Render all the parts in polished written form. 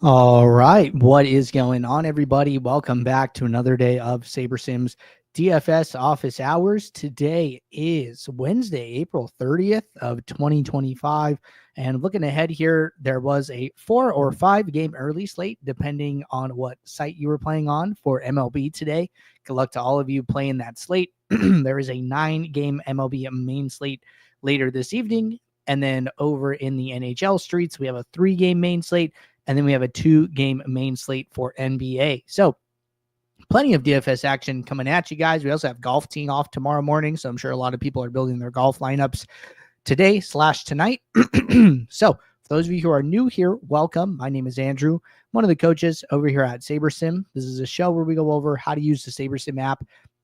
All right. What is going on, everybody? Welcome back to another day of Saber Sims DFS office hours. Today is Wednesday, April 30th of 2025. And looking ahead here, there was a 4 or 5 game early slate, depending on what site you were playing on for MLB today. Good luck to all of you playing that slate. There is a 9-game MLB main slate later this evening. And then over in the NHL streets, we have a 3-game main slate. And then we have a 2-game main slate for NBA. So plenty of DFS action coming at you guys. We also have golf teeing off tomorrow morning. So I'm sure a lot of people are building their golf lineups today/tonight. So for those of you who are new here, welcome. My name is Andrew, one of the coaches over here at Saber Sim. This is a show where we go over how to use the Saber Sim app,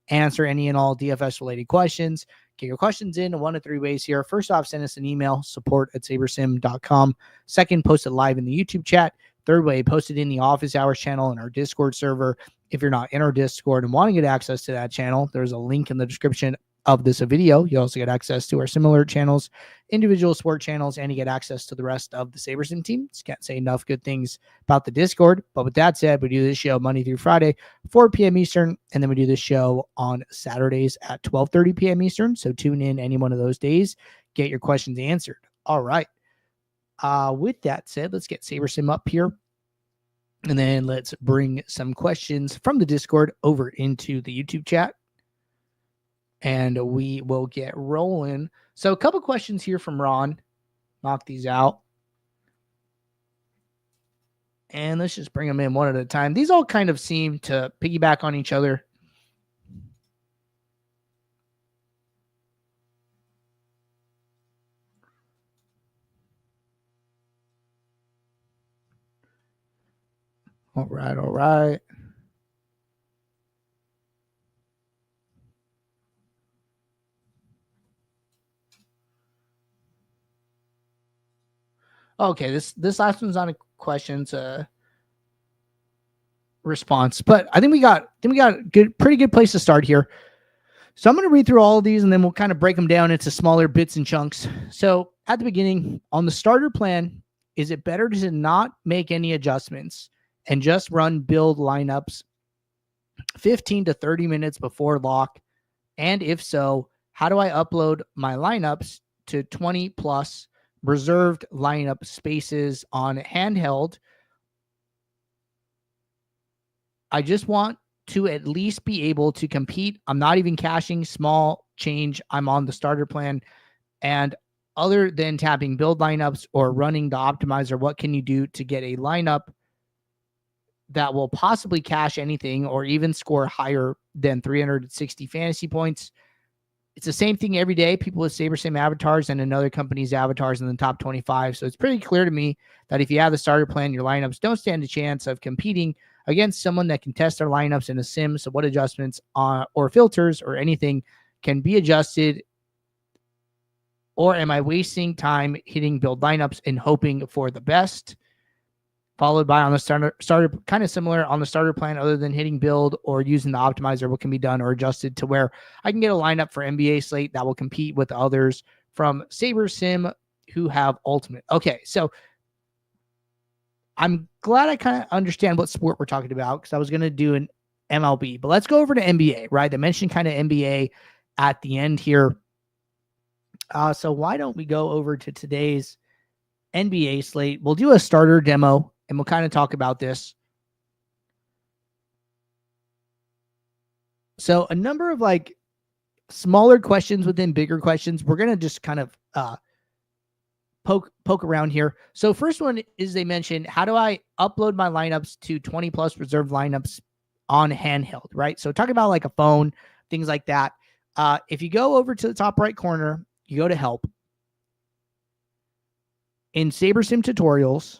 answer any and all DFS related questions. Get your questions in one of 3 ways here. First off, send us an email, support@sabersim.com. Second, post it live in the YouTube chat. Third way, post it in the office hours channel in our Discord server. If you're not in our Discord and want to get access to that channel, there's a link in the description of this video. You also get access to our similar channels, individual sport channels, and you get access to the rest of the SaberSim team. Just can't say enough good things about the Discord. But with that said, we do this show Monday through Friday, 4 p.m. Eastern, and then we do this show on Saturdays at 12:30 p.m. Eastern. So tune in any one of those days, get your questions answered. All right. With that said, let's get SaberSim up here. And then let's bring some questions from the Discord over into the YouTube chat. And we will get rolling. So a couple questions here from Ron. Knock these out. And let's just bring them in one at a time. These all kind of seem to piggyback on each other. All right, all right. Okay, this last one's on a questions response, but I think we got pretty good place to start here. So I'm going to read through all of these, and then we'll kind of break them down into smaller bits and chunks. So at the beginning, on the starter plan, is it better to not make any adjustments and just run build lineups 15 to 30 minutes before lock? And if so, how do I upload my lineups to 20 plus reserved lineup spaces on handheld? I just want to at least be able to compete. I'm not even cashing small change. I'm on the starter plan. And other than tapping build lineups or running the optimizer, what can you do to get a lineup that will possibly cash anything or even score higher than 360 fantasy points? It's the same thing every day. People with SaberSim avatars and another company's avatars in the top 25. So it's pretty clear to me that if you have the starter plan, your lineups don't stand a chance of competing against someone that can test their lineups in a sim. So what adjustments or filters or anything can be adjusted? Or am I wasting time hitting build lineups and hoping for the best? Followed by on the starter, kind of similar on the starter plan, other than hitting build or using the optimizer, what can be done or adjusted to where I can get a lineup for NBA slate that will compete with others from SaberSim who have ultimate. Okay, so I'm glad I kind of understand what sport we're talking about, because I was going to do an MLB, but let's go over to NBA, right? I mentioned kind of NBA at the end here. So why don't we go over to today's NBA slate? We'll do a starter demo and we'll kind of talk about this. So a number of like smaller questions within bigger questions. We're going to just kind of poke around here. So first one is, they mentioned, how do I upload my lineups to 20 plus reserved lineups on handheld, right? So talking about like a phone, things like that. If you go over to the top right corner, you go to help. In SaberSim tutorials,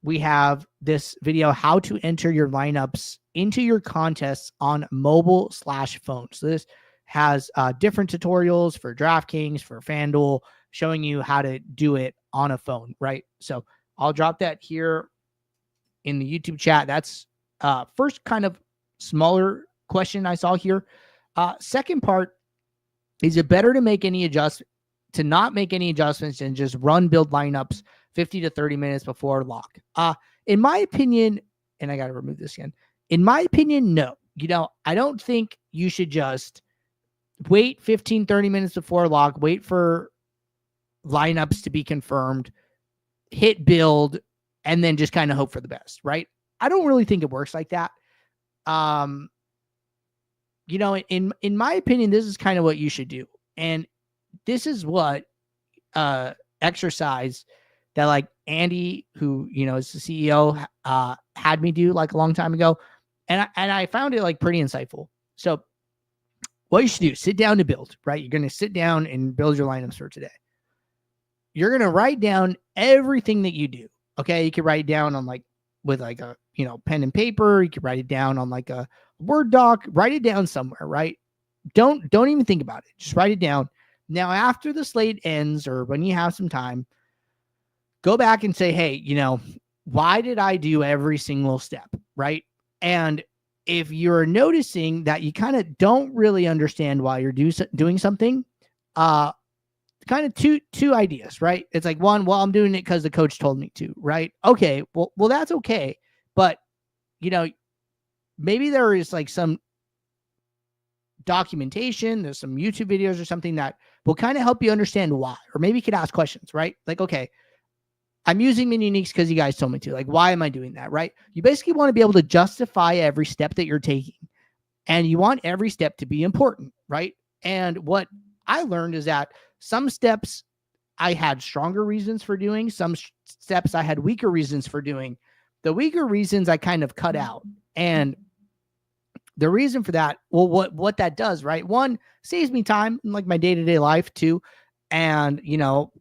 we have this video, how to enter your lineups into your contests on mobile/phone. So this has different tutorials for DraftKings, for FanDuel, showing you how to do it on a phone, right? So I'll drop that here in the YouTube chat. That's first kind of smaller question I saw here. Second part, is it better to make any to not make any adjustments and just run build lineups 50 to 30 minutes before lock. In my opinion, and I got to remove this again. In my opinion, no. I don't think you should just wait 15, 30 minutes before lock, wait for lineups to be confirmed, hit build, and then just kind of hope for the best, right? I don't really think it works like that. In my opinion, this is kind of what you should do. And this is what exercise that like Andy, who, is the CEO, had me do like a long time ago. And I found it like pretty insightful. So what you should do, sit down to build, right? You're going to sit down and build your lineups for today. You're going to write down everything that you do. Okay. You can write it down on with a, pen and paper. You can write it down on like a Word doc, write it down somewhere, right? Don't even think about it. Just write it down. Now, after the slate ends or when you have some time, go back and say, hey, why did I do every single step, right? And if you're noticing that you kind of don't really understand why you're doing something, kind of two ideas, right? It's like one, well, I'm doing it because the coach told me to, right? Okay, well, that's okay. But, maybe there is like some documentation, there's some YouTube videos or something that will kind of help you understand why. Or maybe you could ask questions, right? Like, okay, I'm using mini uniques because you guys told me to. Like, why am I doing that, right? You basically want to be able to justify every step that you're taking. And you want every step to be important, right? And what I learned is that some steps I had stronger reasons for doing. Some steps I had weaker reasons for doing. The weaker reasons I kind of cut out. And the reason for that, well, what that does, right? One, saves me time in like my day-to-day life too. And,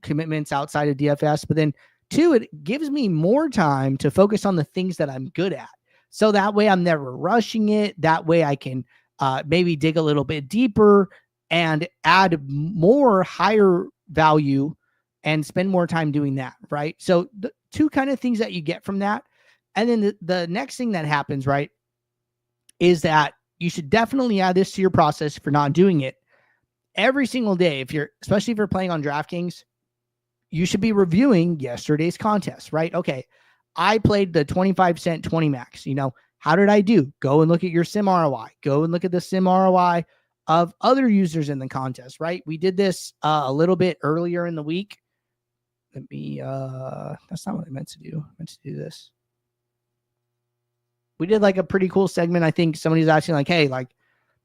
commitments outside of DFS. But then two, it gives me more time to focus on the things that I'm good at. So that way I'm never rushing it. That way I can maybe dig a little bit deeper and add more higher value and spend more time doing that, right? So the two kind of things that you get from that. And then the next thing that happens, right, is that you should definitely add this to your process for not doing it every single day. Especially if you're playing on DraftKings, you should be reviewing yesterday's contest, right? Okay, I played the 25-cent 20 max. How did I do? Go and look at your sim ROI. Go and look at the sim ROI of other users in the contest, right? We did this a little bit earlier in the week. That's not what I meant to do. I meant to do this. We did like a pretty cool segment. I think somebody's asking like, hey, like,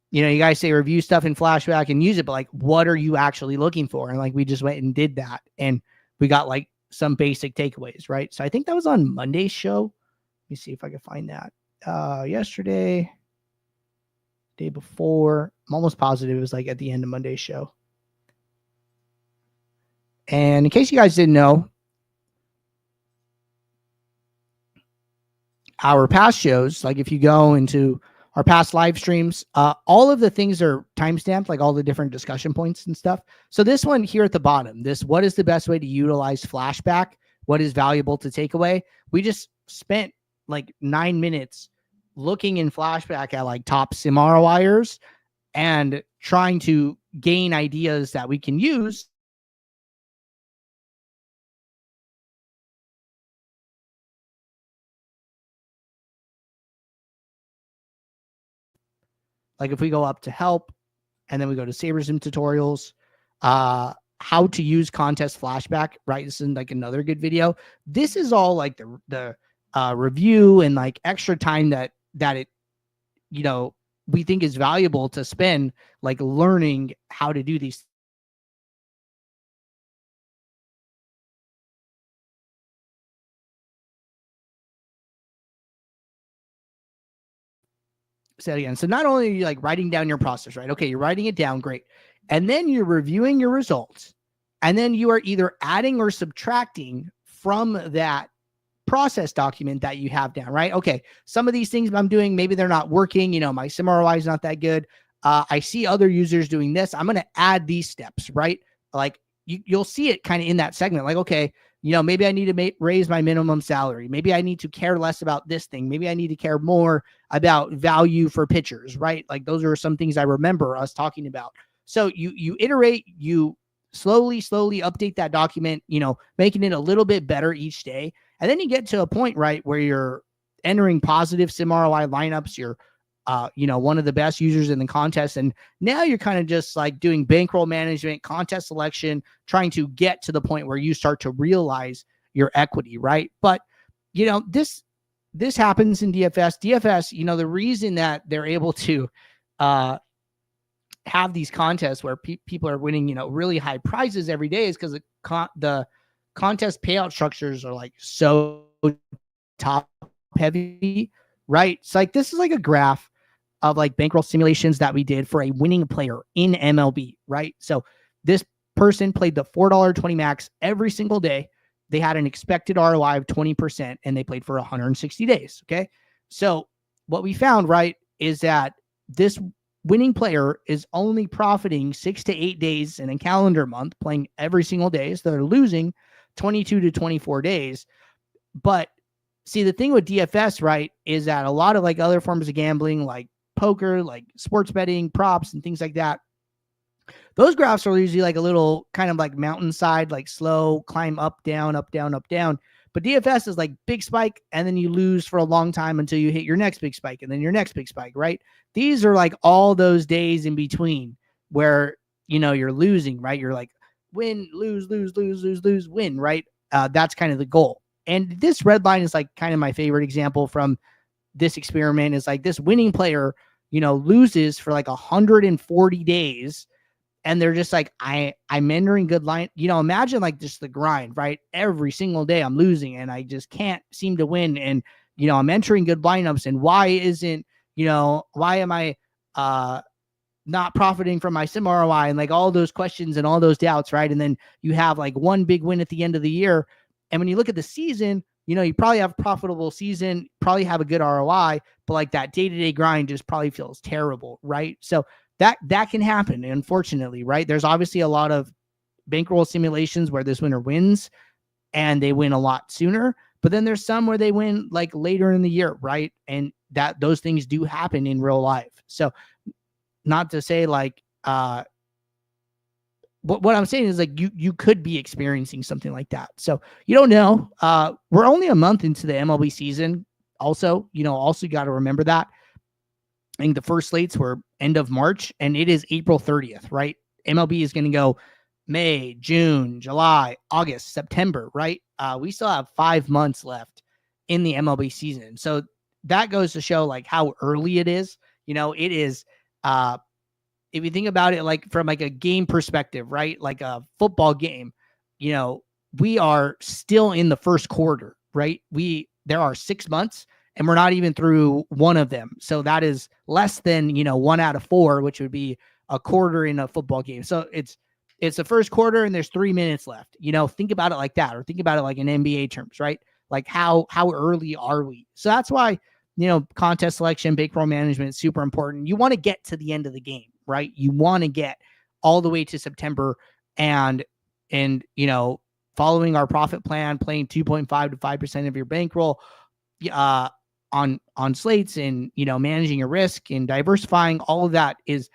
you guys say review stuff in Flashback and use it, but like, what are you actually looking for? And like, we just went and did that. And we got like some basic takeaways, right? So I think that was on Monday's show. Let me see if I can find that. Yesterday, day before, I'm almost positive it was like at the end of Monday's show. And in case you guys didn't know, our past shows, like if you go into our past live streams, all of the things are timestamped, like all the different discussion points and stuff. So this one here at the bottom, what is the best way to utilize Flashback? What is valuable to take away? We just spent like 9 minutes looking in Flashback at like top sim ROIers and trying to gain ideas that we can use. Like if we go up to help and then we go to Saber Sim tutorials, how to use contest Flashback, right? This is like another good video. This is all like the review and like extra time that it, we think is valuable to spend like learning how to do these. Say it again. So not only are you like writing down your process, right? Okay, you're writing it down, great. And then you're reviewing your results. And then you are either adding or subtracting from that process document that you have down, right? Okay, some of these things I'm doing, maybe they're not working. My sim ROI is not that good. I see other users doing this. I'm going to add these steps, right? Like you'll see it kind of in that segment. Like, okay, maybe I need to raise my minimum salary. Maybe I need to care less about this thing. Maybe I need to care more about value for pitchers, right? Like those are some things I remember us talking about. So you iterate, you slowly update that document, making it a little bit better each day. And then you get to a point, right, where you're entering positive sim ROI lineups. You're, one of the best users in the contest. And now you're kind of just like doing bankroll management, contest selection, trying to get to the point where you start to realize your equity, right? But, this happens in DFS. DFS, the reason that they're able to have these contests where people are winning, really high prizes every day is because the contest payout structures are like so top heavy, right? It's like, this is like a graph of like bankroll simulations that we did for a winning player in MLB, right? So this person played the $4.20 max every single day. They had an expected ROI of 20% and they played for 160 days. Okay. So what we found, right, is that this winning player is only profiting 6 to 8 days in a calendar month, playing every single day. So they're losing 22 to 24 days. But see, the thing with DFS, right, is that a lot of like other forms of gambling, like poker, like sports betting, props, and things like that, those graphs are usually like a little kind of like mountainside, like slow climb up, down, up, down, up, down. But DFS is like big spike, and then you lose for a long time until you hit your next big spike, and then your next big spike, right? These are like all those days in between where, you're losing, right? You're like win, lose, lose, lose, lose, lose, win, right? That's kind of the goal. And this red line is like kind of my favorite example from this experiment. Is like this winning player, loses for like 140 days. And they're just like, I'm entering good line. Imagine like just the grind, right? Every single day I'm losing and I just can't seem to win. And, I'm entering good lineups. And why am I not profiting from my sim ROI, and like all those questions and all those doubts, right? And then you have like one big win at the end of the year. And when you look at the season, you probably have a profitable season, probably have a good ROI, but like that day-to-day grind just probably feels terrible, right? So that can happen, unfortunately, right? There's obviously a lot of bankroll simulations where this winner wins and they win a lot sooner, but then there's some where they win like later in the year, right? And those things do happen in real life. So not to say like, what I'm saying is like you could be experiencing something like that. So you don't know. We're only a month into the MLB season. Also, you got to remember that. I think the first slates were end of March, and it is April 30th, right? MLB is going to go May, June, July, August, September, right? We still have 5 months left in the MLB season. So that goes to show like how early it is. It is, if you think about it, like from like a game perspective, right? Like a football game, we are still in the first quarter, right? There are 6 months and we're not even through one of them. So that is less than, 1 out of 4, which would be a quarter in a football game. So it's the first quarter and there's 3 minutes left. Think about it like that, or think about it like in NBA terms, right? Like how early are we? So that's why, contest selection, bankroll management is super important. You want to get to the end of the game, right? You want to get all the way to September and following our profit plan, playing 2.5 to 5% of your bankroll, on slates, and managing your risk and diversifying. All of that is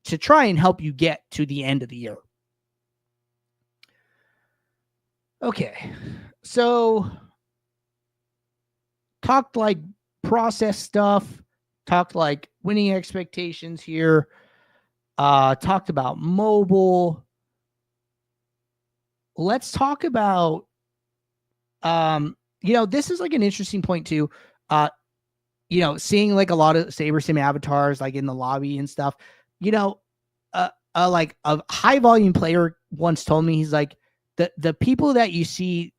to try and help you get to the end of the year. Okay, so talked like process stuff, talked like winning expectations here, talked about mobile. Let's talk about this is like an interesting point too. Seeing like a lot of Saber Sim avatars like in the lobby and stuff. Like a high volume player once told me, he's like, the people that you see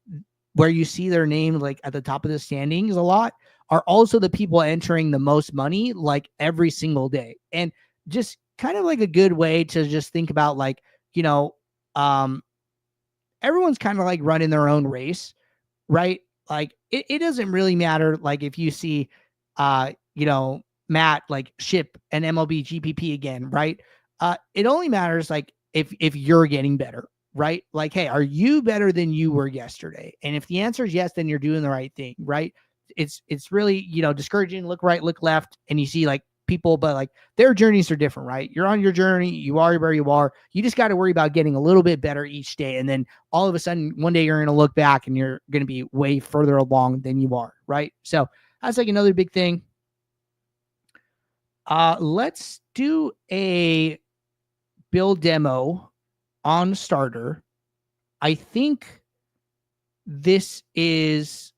where you see their name like at the top of the standings a lot are also the people entering the most money like every single day. And just kind of like a good way to just think about like, everyone's kind of like running their own race, right? Like it doesn't really matter. Like if you see, Matt like ship an MLB GPP again, right? It only matters like if you're getting better, right? Like, hey, are you better than you were yesterday? And if the answer is yes, then you're doing the right thing, right? It's really, discouraging. Look right, look left, and you see like people, but like their journeys are different, right? You're on your journey. You are where you are. You just got to worry about getting a little bit better each day. And then all of a sudden, one day you're going to look back and you're going to be way further along than you are, right? So that's like another big thing. Let's do a build demo on starter. I think this is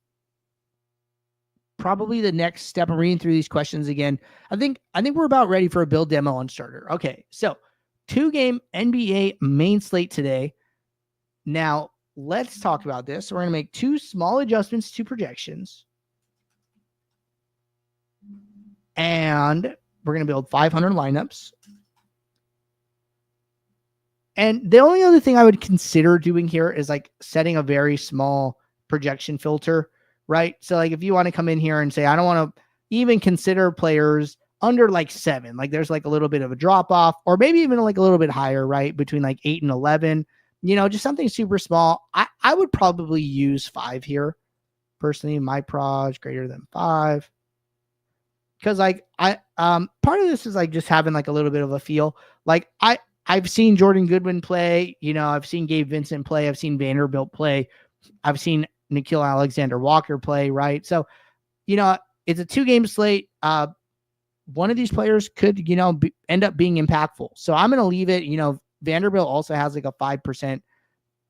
probably the next step. I'm reading through these questions again. I think we're about ready for a build demo on starter. Okay, so 2-game NBA main slate today. Now let's talk about this. We're going to make 2 small adjustments to projections, and we're going to build 500 lineups. And the only other thing I would consider doing here is like setting a very small projection filter, right? So like if you want to come in here and say, I don't want to even consider players under like 7, like there's like a little bit of a drop off, or maybe even like a little bit higher, right? Between like 8 and 11, just something super small. I would probably use 5 here. Personally, my proj greater than 5. Because like part of this is like just having like a little bit of a feel. Like I've seen Jordan Goodwin play, I've seen Gabe Vincent play, I've seen Vanderbilt play, I've seen Nickeil Alexander-Walker play, right? So, it's a 2-game slate. One of these players could, end up being impactful. So I'm going to leave it. Vanderbilt also has like a 5%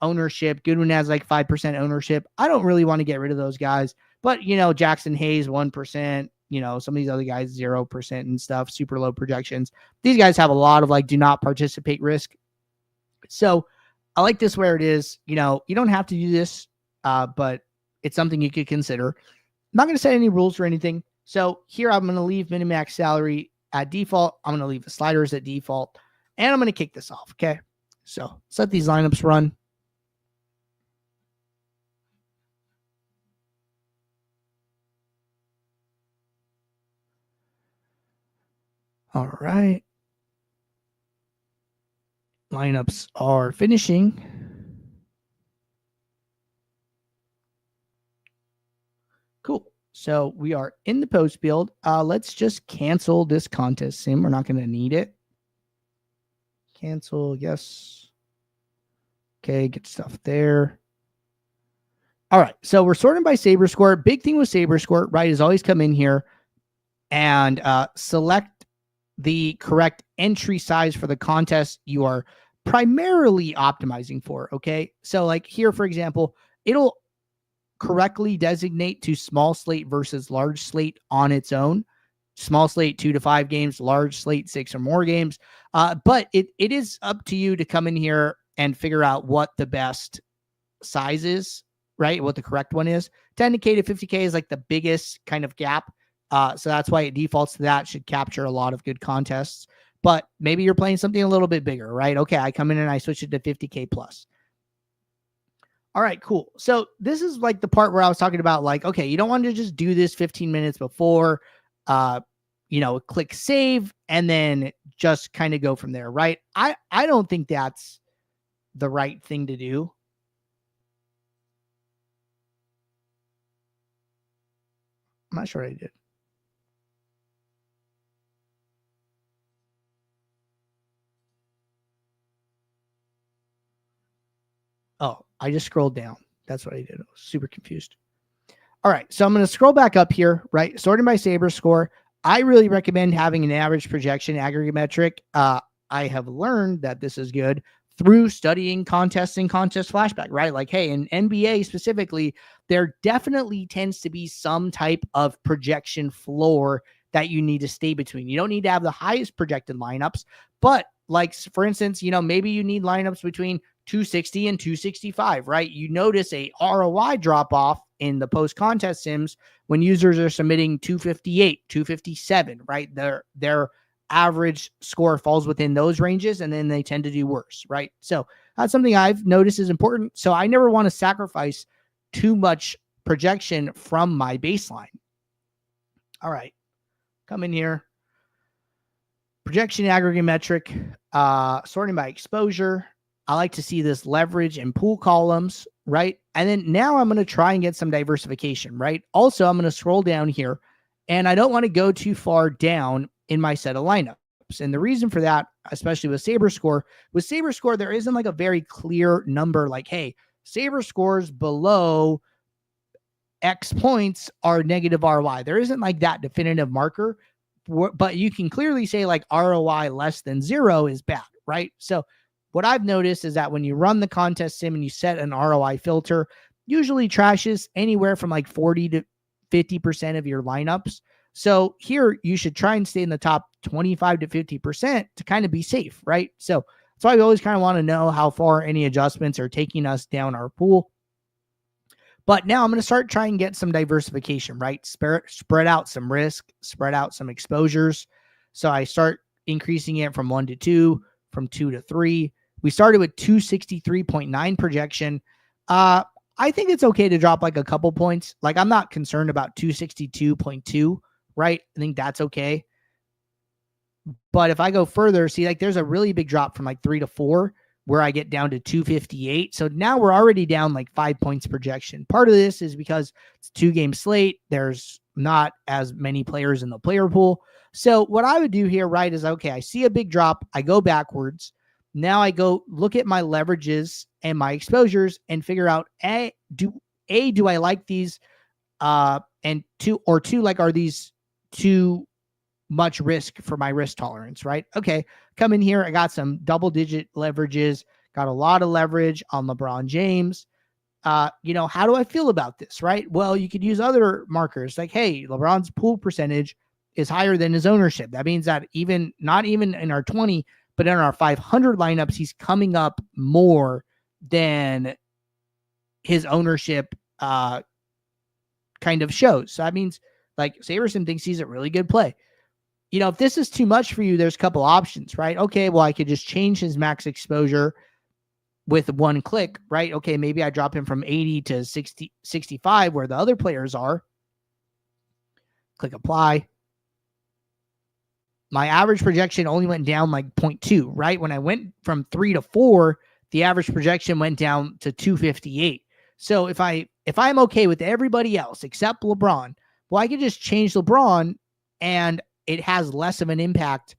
ownership. Goodwin has like 5% ownership. I don't really want to get rid of those guys, but Jackson Hayes, 1%, some of these other guys, 0% and stuff, super low projections. These guys have a lot of like, do not participate risk. So I like this where it is, you don't have to do this, but it's something you could consider. I'm not going to set any rules or anything. So here I'm going to leave minimax salary at default. I'm going to leave the sliders at default, and I'm going to kick this off. Okay. So let's let these lineups run. All right. Lineups are finishing. Cool. So we are in the post build. Let's just cancel this contest sim. We're not going to need it. Cancel. Yes. Okay. Get stuff there. All right. So we're sorting by Saber Score. Big thing with Saber Score, right, is always come in here and select the correct entry size for the contest you are primarily optimizing for. Okay. So like here, for example, it'll correctly designate to small slate versus large slate on its own. Small slate 2 to 5 games, large slate 6 or more games. But it is up to you to come in here and figure out what the best size is, right? What the correct one is. 10K to 50K is like the biggest kind of gap. So that's why it defaults to that. Should capture a lot of good contests. But maybe you're playing something a little bit bigger, right? Okay, I come in and I switch it to 50K plus. All right, cool. So this is like the part where I was talking about like, okay, you don't want to just do this 15 minutes before, click save and then just kind of go from there, right? I don't think that's the right thing to do. I'm not sure I did. Oh, I just scrolled down. That's what I did. I was super confused. All right. So I'm going to scroll back up here, right? Sorting by Saber Score. I really recommend having an average projection aggregate metric. I have learned that this is good through studying contests and contest flashback, right? Like, hey, in NBA specifically, there definitely tends to be some type of projection floor that you need to stay between. You don't need to have the highest projected lineups, but like, for instance, maybe you need lineups between 260 and 265, right? You notice a ROI drop off in the post contest sims when users are submitting 258, 257, right? Their average score falls within those ranges, and then they tend to do worse, right? So that's something I've noticed is important. So I never want to sacrifice too much projection from my baseline. All right, come in here. Projection aggregate metric, sorting by exposure. I like to see this leverage and pool columns, right? And then now I'm going to try and get some diversification, right? Also, I'm going to scroll down here, and I don't want to go too far down in my set of lineups. And the reason for that, especially with Saber Score, there isn't like a very clear number like, hey, Saber scores below X points are negative ROI. There isn't like that definitive marker, but you can clearly say like ROI less than 0 is bad, right? So what I've noticed is that when you run the contest sim and you set an ROI filter, usually trashes anywhere from like 40 to 50% of your lineups. So here you should try and stay in the top 25 to 50% to kind of be safe, right? So that's why we always kind of want to know how far any adjustments are taking us down our pool. But now I'm going to start trying to get some diversification, right? Spread out some risk, spread out some exposures. So I start increasing it from 1 to 2, from 2 to 3. We started with 263.9 projection. I think it's okay to drop like a couple points. Like I'm not concerned about 262.2, right? I think that's okay. But if I go further, see, like there's a really big drop from like 3 to 4 where I get down to 258. So now we're already down like 5 points projection. Part of this is because it's a 2-game slate. There's not as many players in the player pool. So what I would do here, right, is okay, I see a big drop. I go backwards. Now I go look at my leverages and my exposures and figure out, do I like these? And two, like, are these too much risk for my risk tolerance, right? Okay, come in here. I got some double-digit leverages, got a lot of leverage on LeBron James. How do I feel about this, right? Well, you could use other markers like, hey, LeBron's pool percentage is higher than his ownership. That means that not even in our 20, but in our 500 lineups, he's coming up more than his ownership kind of shows. So that means like Saberson thinks he's a really good play. If this is too much for you, there's a couple options, right? Okay, well, I could just change his max exposure with one click, right? Okay, maybe I drop him from 80 to 60, 65 where the other players are. Click apply. My average projection only went down like 0.2, right? When I went from 3 to 4, the average projection went down to 258. So if I'm okay with everybody else except LeBron, well, I could just change LeBron and it has less of an impact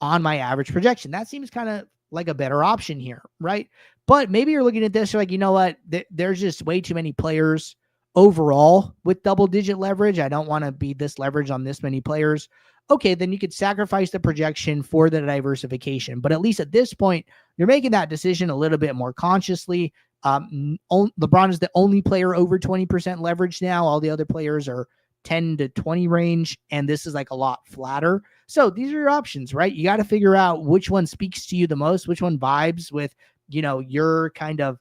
on my average projection. That seems kind of like a better option here, right? But maybe you're looking at this, you're like, you know what? There's just way too many players overall with double-digit leverage. I don't want to be this leverage on this many players. Okay, then you could sacrifice the projection for the diversification. But at least at this point, you're making that decision a little bit more consciously. LeBron is the only player over 20% leverage now. All the other players are 10 to 20 range, and this is like a lot flatter. So these are your options, right? You got to figure out which one speaks to you the most, which one vibes with, your kind of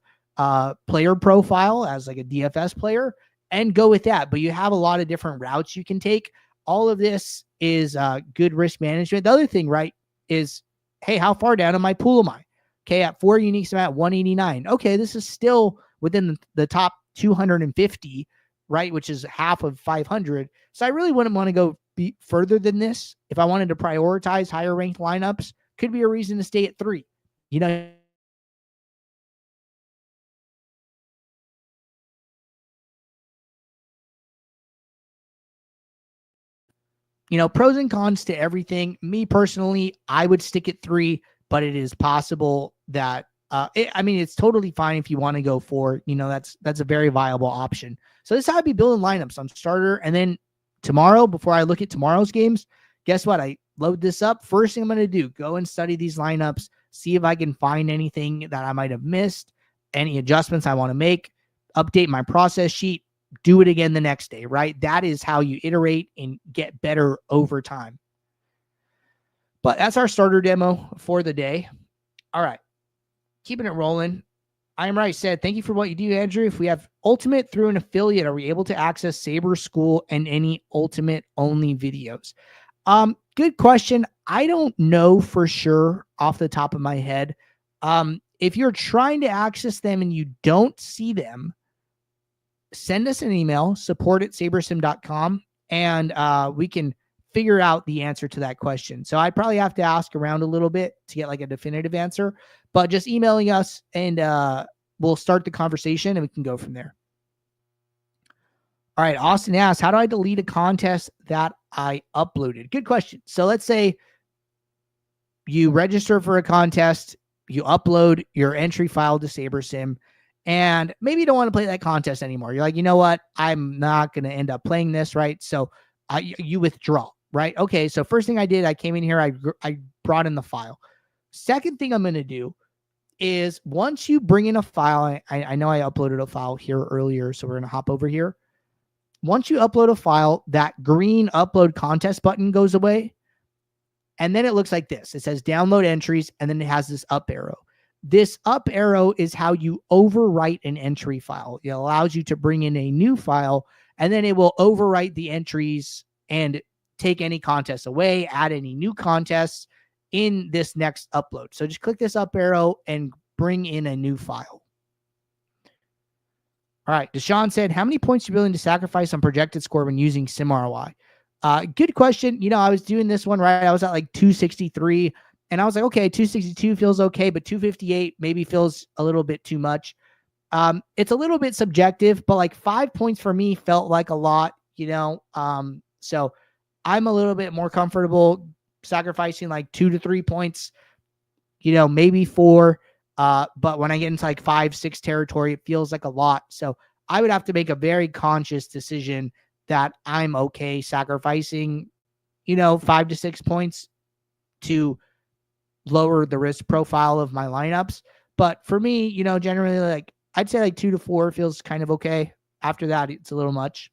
player profile as like a DFS player, and go with that. But you have a lot of different routes you can take. All of this is good risk management. The other thing, right, is, hey, how far down in my pool am I? Okay, at 4 uniques, I'm at 189. Okay, this is still within the top 250, right, which is half of 500. So I really wouldn't want to go further than this. If I wanted to prioritize higher ranked lineups, could be a reason to stay at 3. Pros and cons to everything. Me personally, I would stick at 3, but it is possible that it's totally fine if you want to go 4. That's a very viable option. So this is how I'd be building lineups on starter. And then tomorrow, before I look at tomorrow's games, guess what? I load this up. First thing I'm going to do, go and study these lineups, see if I can find anything that I might have missed, any adjustments I want to make, update my process sheet, do it again the next day, right? That is how you iterate and get better over time. But that's our starter demo for the day. All right. Keeping it rolling. I am right said, thank you for what you do, Andrew. If we have Ultimate through an affiliate, are we able to access Saber School and any Ultimate only videos? Good question. I don't know for sure off the top of my head. If you're trying to access them and you don't see them, send us an email, support@sabersim.com, and we can figure out the answer to that question. So I'd probably have to ask around a little bit to get like a definitive answer, but just emailing us and we'll start the conversation and we can go from there. All right. Austin asks, how do I delete a contest that I uploaded? Good question. So let's say you register for a contest, you upload your entry file to SaberSim, and maybe you don't want to play that contest anymore. You're like, you know what? I'm not going to end up playing this, right? So you withdraw, right? Okay. So first thing I did, I came in here, I brought in the file. Second thing I'm going to do is once you bring in a file, I know I uploaded a file here earlier, so we're going to hop over here. Once you upload a file, that green upload contest button goes away. And then it looks like this. It says download entries, and then it has this up arrow. This up arrow is how you overwrite an entry file. It allows you to bring in a new file, and then it will overwrite the entries and take any contests away, add any new contests in this next upload. So just click this up arrow and bring in a new file. All right. Deshaun said, how many points are you willing to sacrifice on projected score when using SimROI? Good question. I was doing this one, right? I was at like 263, and I was like, okay, 262 feels okay, but 258 maybe feels a little bit too much. It's a little bit subjective, but like 5 points for me felt like a lot, so I'm a little bit more comfortable sacrificing like 2 to 3 points, maybe 4. But when I get into like 5, 6 territory, it feels like a lot. So I would have to make a very conscious decision that I'm okay sacrificing, 5 to 6 points to lower the risk profile of my lineups. But for me, generally, like I'd say like 2 to 4 feels kind of okay. After that, it's a little much.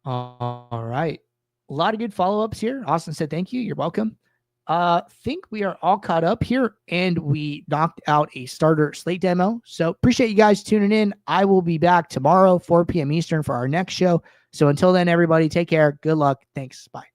All right. A lot of good follow-ups here. Austin said, thank you. You're welcome. Think we are all caught up here, and we knocked out a starter slate demo. So appreciate you guys tuning in. I will be back tomorrow, 4 p.m. Eastern for our next show. So until then, everybody, take care. Good luck. Thanks. Bye.